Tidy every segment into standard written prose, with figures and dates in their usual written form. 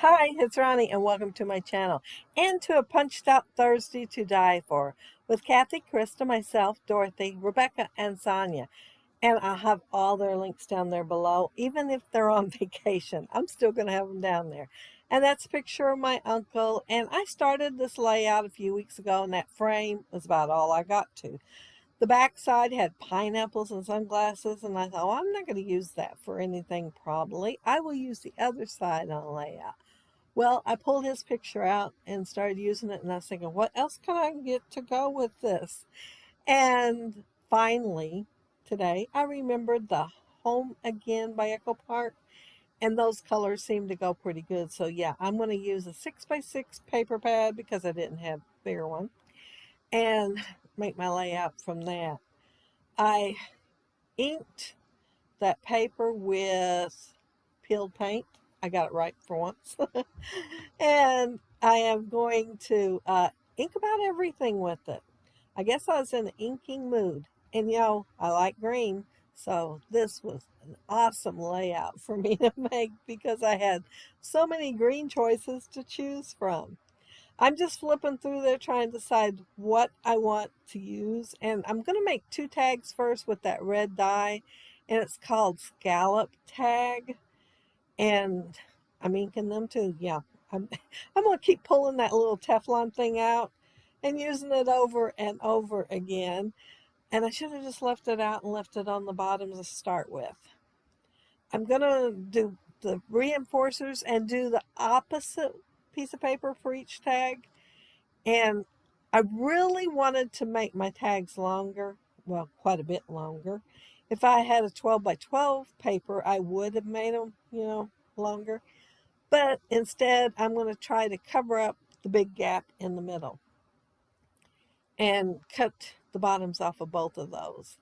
Hi, it's Roni, and welcome to my channel and to a Punched Out Thursday to Die For with Kathy, Krista, myself, Dorothy, Rebecca, and Sonia. And I'll have all their links down there below, even if they're on vacation. I'm still going to have them down there. And that's a picture of my uncle. And I started this layout a few weeks ago, and that frame was about all I got to. The back side had pineapples and sunglasses, and I thought, well, I'm not going to use that for anything probably. I will use the other side on layout. Well, I pulled his picture out and started using it, and I was thinking, what else can I get to go with this? And finally, today, I remembered the Home Again by Echo Park, and those colors seem to go pretty good. So yeah, I'm going to use a 6x6 paper pad because I didn't have a bigger one, and make my layout from that. I inked that paper with peeled paint. I got it right for once. And I am going to ink about everything with it. I guess I was in an inking mood. And I like green. So this was an awesome layout for me to make because I had so many green choices to choose from. I'm just flipping through there trying to decide what I want to use. And I'm going to make two tags first with that red dye. And it's called Scallop Tag. And I'm inking them too. Yeah, I'm, I'm going to keep pulling that little Teflon thing out and using it over and over again. And I should have just left it out and left it on the bottom to start with. I'm going to do the reinforcers and do the opposite piece of paper for each tag. And I really wanted to make my tags longer, well, quite a bit longer. If I had a 12 by 12 paper, I would have made them, longer. But instead, I'm going to try to cover up the big gap in the middle and cut the bottoms off of both of those.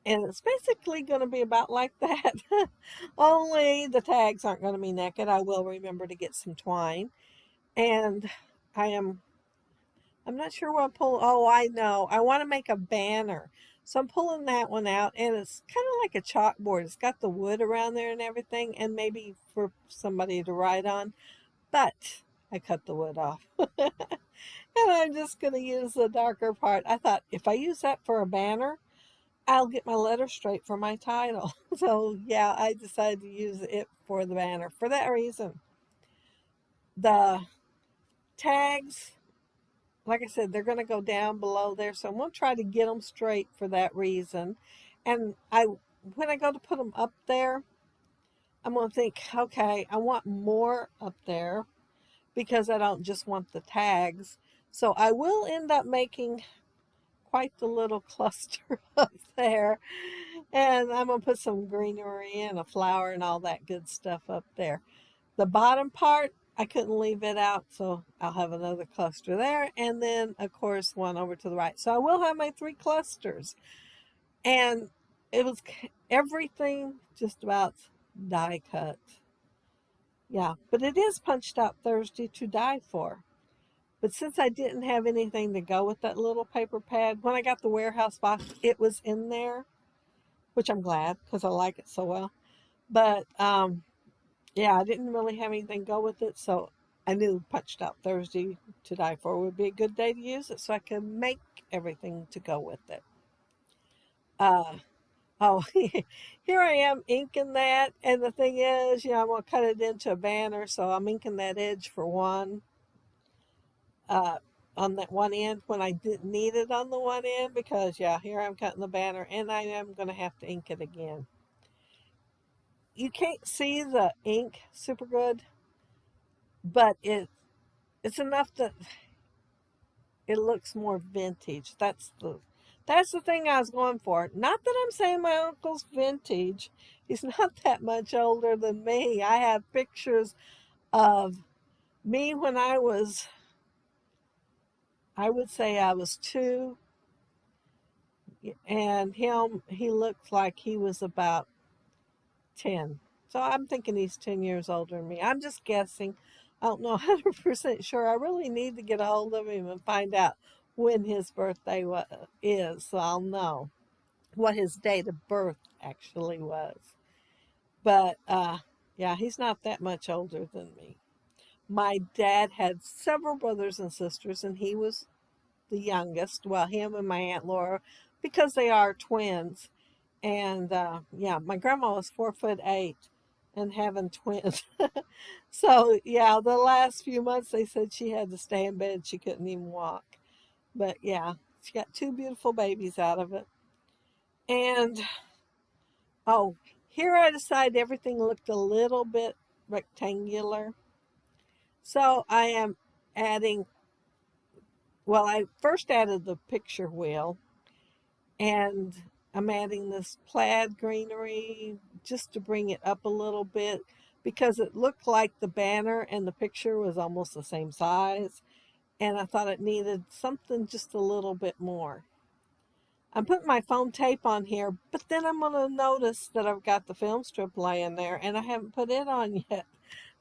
And it's basically going to be about like that. Only the tags aren't going to be naked. I will remember to get some twine. And I'm not sure what I'm pulling. Oh, I know. I want to make a banner. So I'm pulling that one out, and it's kind of like a chalkboard. It's got the wood around there and everything, and maybe for somebody to write on. But I cut the wood off. And I'm just going to use the darker part. I thought if I use that for a banner, I'll get my letter straight for my title. So yeah, I decided to use it for the banner for that reason. The tags, like I said, they're going to go down below there. So I'm going to try to get them straight for that reason. And when I go to put them up there, I'm going to think, okay, I want more up there because I don't just want the tags. So I will end up making quite the little cluster up there. And I'm going to put some greenery and a flower and all that good stuff up there. The bottom part, I couldn't leave it out, so I'll have another cluster there, and then, of course, one over to the right. So I will have my three clusters. And it was everything just about die cut. Yeah, but it is Punched Out Thursday to Die For. But since I didn't have anything to go with that little paper pad, when I got the warehouse box, it was in there, which I'm glad because I like it so well. But yeah, I didn't really have anything go with it, so I knew Punched Out Thursday to Die For would be a good day to use it so I could make everything to go with it. Oh, here I am inking that, and the thing is, I'm going to cut it into a banner, so I'm inking that edge for one uh, on that one end when I didn't need it on the one end because, yeah, here I'm cutting the banner, and I am going to have to ink it again. You can't see the ink super good, but it's enough that it looks more vintage. That's the thing I was going for. Not that I'm saying my uncle's vintage. He's not that much older than me. I have pictures of me when I would say I was 2, and he looked like he was about 10. So I'm thinking he's 10 years older than me. I'm just guessing. I don't know 100% sure. I really need to get a hold of him and find out when his birthday is, so I'll know what his date of birth actually was. But yeah, he's not that much older than me. My dad had several brothers and sisters, and he was the youngest. Well, him and my Aunt Laura, because they are twins. And yeah, my grandma was 4'8" and having twins. So yeah, the last few months they said she had to stay in bed. She couldn't even walk. But yeah, she got two beautiful babies out of it. And oh, here I decided everything looked a little bit rectangular. So I am adding, well, I first added the picture wheel, and I'm adding this plaid greenery just to bring it up a little bit because it looked like the banner and the picture was almost the same size, and I thought it needed something just a little bit more. I'm putting my foam tape on here, but then I'm going to notice that I've got the film strip laying there and I haven't put it on yet.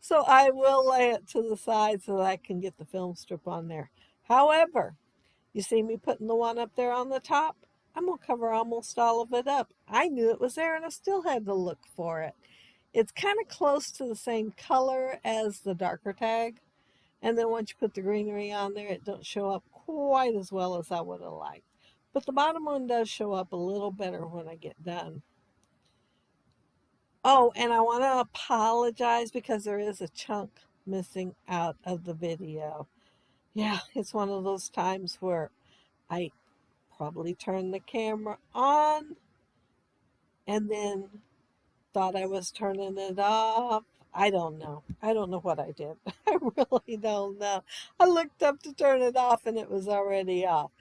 So I will lay it to the side so that I can get the film strip on there. However, you see me putting the one up there on the top? I'm going to cover almost all of it up. I knew it was there and I still had to look for it. It's kind of close to the same color as the darker tag. And then once you put the greenery on there, it don't show up quite as well as I would have liked. But the bottom one does show up a little better when I get done. Oh, and I want to apologize because there is a chunk missing out of the video. Yeah, it's one of those times where I probably turned the camera on and then thought I was turning it off. I don't know. I don't know what I did. I really don't know. I looked up to turn it off and it was already off.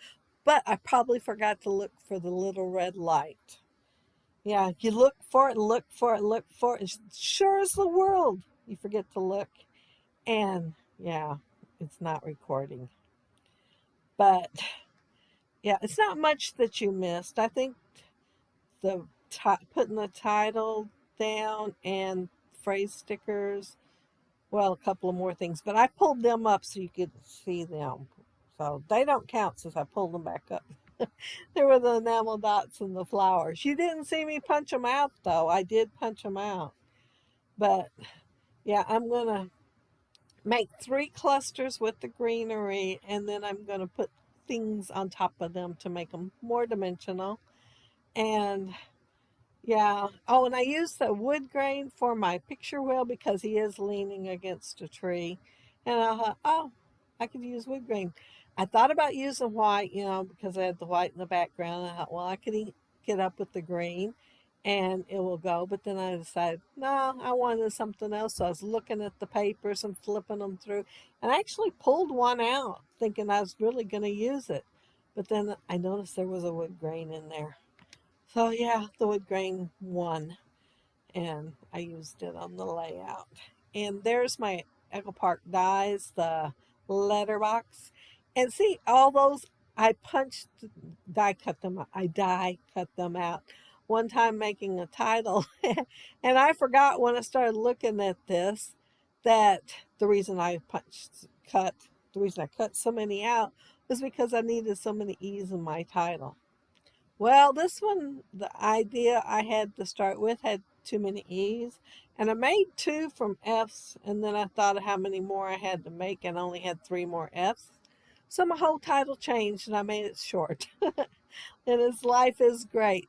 But I probably forgot to look for the little red light. Yeah, you look for it, look for it, look for it. It's sure as the world. You forget to look. And yeah, it's not recording. But yeah, it's not much that you missed. I think the putting the title down and phrase stickers, well, a couple of more things, but I pulled them up so you could see them. So they don't count since I pulled them back up. There were the enamel dots and the flowers. You didn't see me punch them out though. I did punch them out. But yeah, I'm going to make 3 clusters with the greenery, and then I'm going to put things on top of them to make them more dimensional. And yeah. Oh, and I used the wood grain for my picture wheel because he is leaning against a tree. And I thought, oh, I could use wood grain. I thought about using white, because I had the white in the background. I thought, well, I could get up with the green and it will go. But then I decided, no, I wanted something else. So I was looking at the papers and flipping them through. And I actually pulled one out thinking I was really going to use it. But then I noticed there was a wood grain in there. So yeah, the wood grain won, and I used it on the layout. And there's my Echo Park dies, the letterbox. And see, all those I punched, die cut them out. One time making a title, and I forgot when I started looking at this that the reason the reason I cut so many out was because I needed so many E's in my title. Well, this one, the idea I had to start with had too many E's, and I made 2 from F's, and then I thought of how many more I had to make and only had 3 more F's. So my whole title changed and I made it short. And his life is great.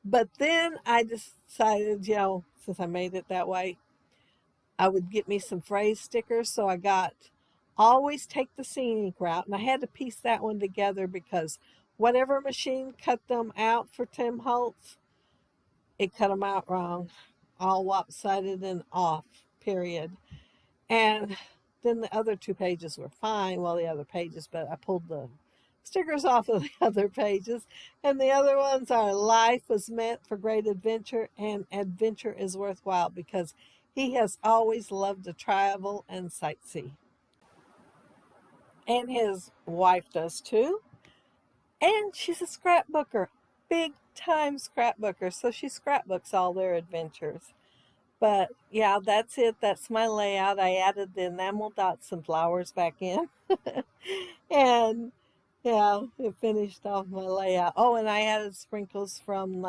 But then I decided, since I made it that way, I would get me some phrase stickers. So I got always take the scenic route. And I had to piece that one together because whatever machine cut them out for Tim Holtz, it cut them out wrong. All lopsided and off, period. And then the other 2 pages were fine. Well, the other pages, but I pulled the stickers off of the other pages. And the other ones are life was meant for great adventure and adventure is worthwhile because he has always loved to travel and sightsee. And his wife does too. And she's a scrapbooker, big time scrapbooker. So she scrapbooks all their adventures. But yeah, that's it. That's my layout. I added the enamel dots and flowers back in. And yeah, it finished off my layout. Oh, and I added sprinkles from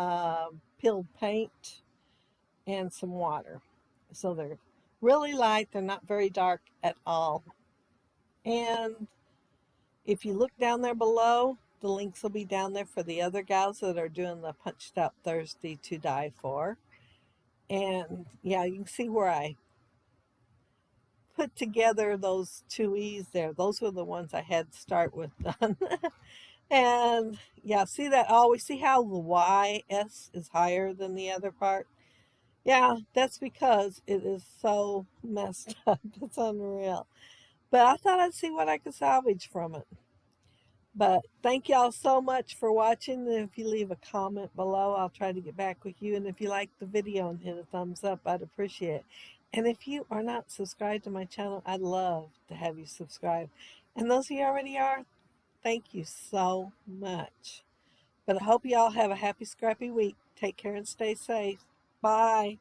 peeled paint and some water. So they're really light. They're not very dark at all. And if you look down there below, the links will be down there for the other gals that are doing the Punched Out Thursday to Die for. And yeah, you can see where I put together those two E's there. Those were the ones I had to start with done. And yeah, see that always, see how the YS is higher than the other part? Yeah, that's because it is so messed up. It's unreal. But I thought I'd see what I could salvage from it. But thank y'all so much for watching. And if you leave a comment below, I'll try to get back with you. And if you like the video and hit a thumbs up, I'd appreciate it. And if you are not subscribed to my channel, I'd love to have you subscribe. And those of you already are, thank you so much. But I hope you all have a happy, scrappy week. Take care and stay safe. Bye.